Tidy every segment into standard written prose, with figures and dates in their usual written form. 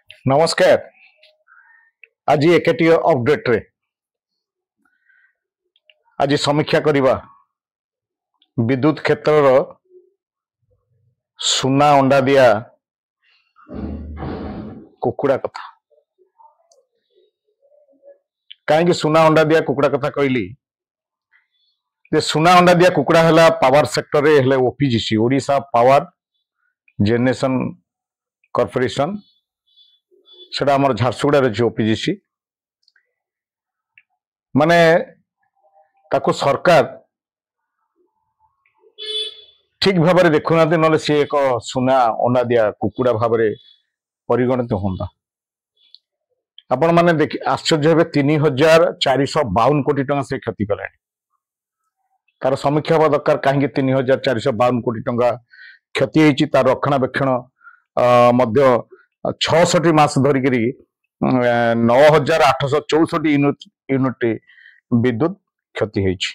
नमस्कार। आज एकेटी अपडेट रे आज समीक्षा करिबा विद्युत क्षेत्र सुना अंडा दिया कुकुड़ा कथा। कहीं सुना अंडा दिया कुकुड़ा कथा कहली जे सुना अंडा दिया कुकुड़ा है पावर सेक्टर रे हेले OPGC Odisha power generation corporation सेटा हमर झारसुगुड़ा रे ओपीजीसी माने ताको सरकार ठीक भाव में देखुना ना सी एक सुना अंडा दिया कुकुड़ा भाव में परिगणित होता। आपण माने देखि आश्चर्य हे 3452 कोटी टंका से क्षति कला तार समीक्षा हवा दरकार कहीं 3452 कोटी टंका क्षति होती तार रक्षणाबेक्षण 66 मास धरिक 9864 यूनिट विद्युत क्षति होती।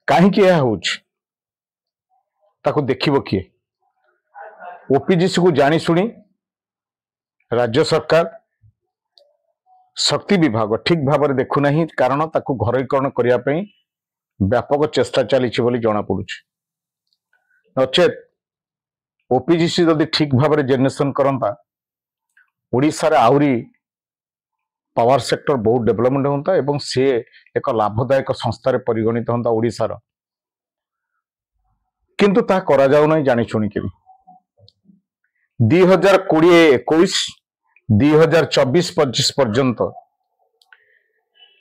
कहीं देखिब किए ओपीजीसी को जानी शुणी राज्य सरकार शक्ति विभाग ठीक भाव में देखुना कारण ताकू घरोकरण करने व्यापक चेष्टा चली जना पड़ू नचेत ओपीजीसी जदि ठीक भाव में जेनेरेशन करता ओडिशा रे आउरी पावर सेक्टर बहुत डेवलपमेंट होता एवं सी एक लाभदायक संस्था परिगणित होता ओडिशार किंतु ता करा जाउ नै जानि शुणिक 2020-21 2024-25 पर्यंत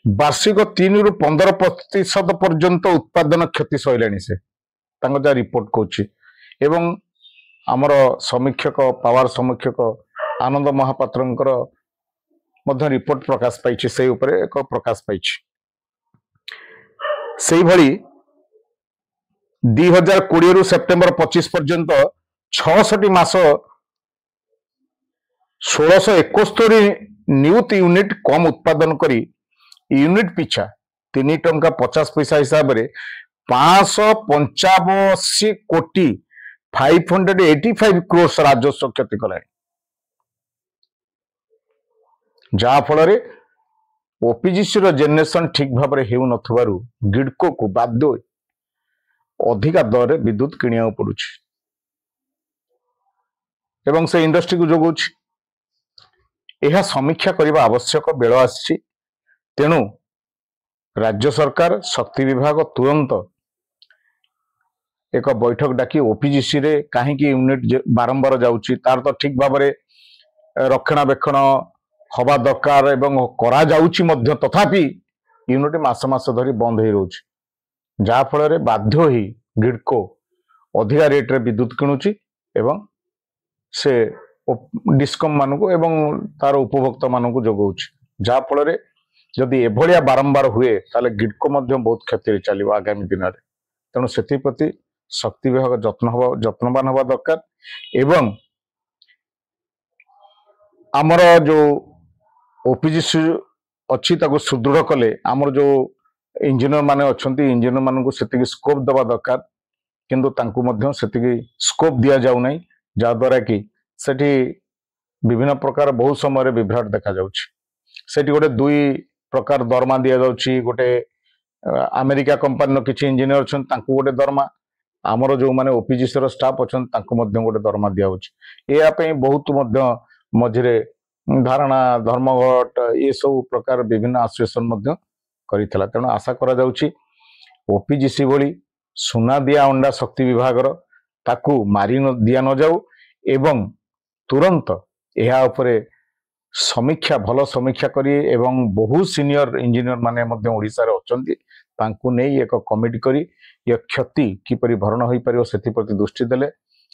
वार्षिक 3 ରୁ 15% पर्यंत उत्पादन क्षति सहिलानी से जहाँ रिपोर्ट कौची एवं आमर समीक्षक पावर समीक्षक आनंद महापात्रंकर मध्य रिपोर्ट प्रकाश पाई से ऊपर एक प्रकाश पाई से भली 2020 ରୁ सेप्टेम्बर 25 पर्यंत 66 मास 1671 नियुत यूनिट कम उत्पादन करी यूनिट पिछा 3 टंका 50 पैसा हिसाब से 585 कोटी 585 क्रोर्स राजस्व क्षति कला जहा फल ओपीजीसी जेनेरेशन ठीक भाव में हेउ नथबारु गिडको को बाध्य अधिका दर रे विद्युत किनिया पड़ुछि एवं से इंडस्ट्री को जोगुछि यह समीक्षा करने आवश्यक बेल आसी तेणु राज्य सरकार शक्ति विभाग तुरंत एक बैठक डाकी ओपीजीसी रे कहीं यूनिट बारंबार जाउछि तार तो ठीक भाव में रक्षणाबेक्षण हवा दरकार एवं करा जाउछि मध्य तथापि यूनिट मास मास धरी बंद हो रोच जहा फल बाध्य ही ग्रिडको अधिका रेट रे विद्युत किणुछि एवं से डिस्कम मानू एवं तार उपभोक्ता मानू जोगाउछि जहा फल जदि एभलिया बारंबार हुए ताले ग्रिडको मध्य बहुत क्षति चलो आगामी दिन में तेणु से शक्ति विभाग जत्नवान हवा दरकार एवं आमर जो ओपीजीसी अच्छी ताको सुदृढ़ कले आमर जो इंजीनियर माने अच्छी इंजीनियर मानू से स्कोप दबा दरकार किंतु तांकु मध्य से स्कोप दिया जाउ नै जहाद्वारा कि सेठी विभिन्न प्रकार बहुत समय विभ्राट देखा जाउछि सेठी गोटे 2 प्रकार दरमा दिया जाउछि गोटे अमेरिका कंपनी किछि इंजीनियर छन तांकु गोटे दरमा आमर जो माने ओपीजीसी रो स्टाफ अछन तांकु मध्य गोटे दरमा दिया होछि एया पे बहुत मध्य मझिरे धारणा धर्मघट ये सब प्रकार विभिन्न एसोसिएशन मध्य करितला तेणु आशा करा जाउछि ओपीजीसी भली सुना दिया अंडा शक्ति विभाग ताकू मारी दिया न जाऊ एवं तुरंत यह उपरे समीक्षा भल समीक्षा करी एवं बहु सीनियर इंजीनियर माने मध्य ओडिशा रे अछंती तांकू नै एक कमिटी करी ये क्षति किपरि भरण होई परियो सेति प्रति दृष्टि देले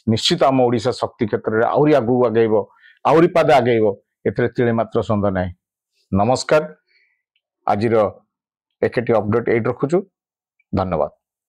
निश्चित आम ओडिशा शक्ति क्षेत्र रे आउरी आगु आगेइबो आउरी पाद आगेइबो एथरे तिळे मात्र संदेह नै। नमस्कार। आजिर एकेटी अपडेट एट रखुछु। धन्यवाद।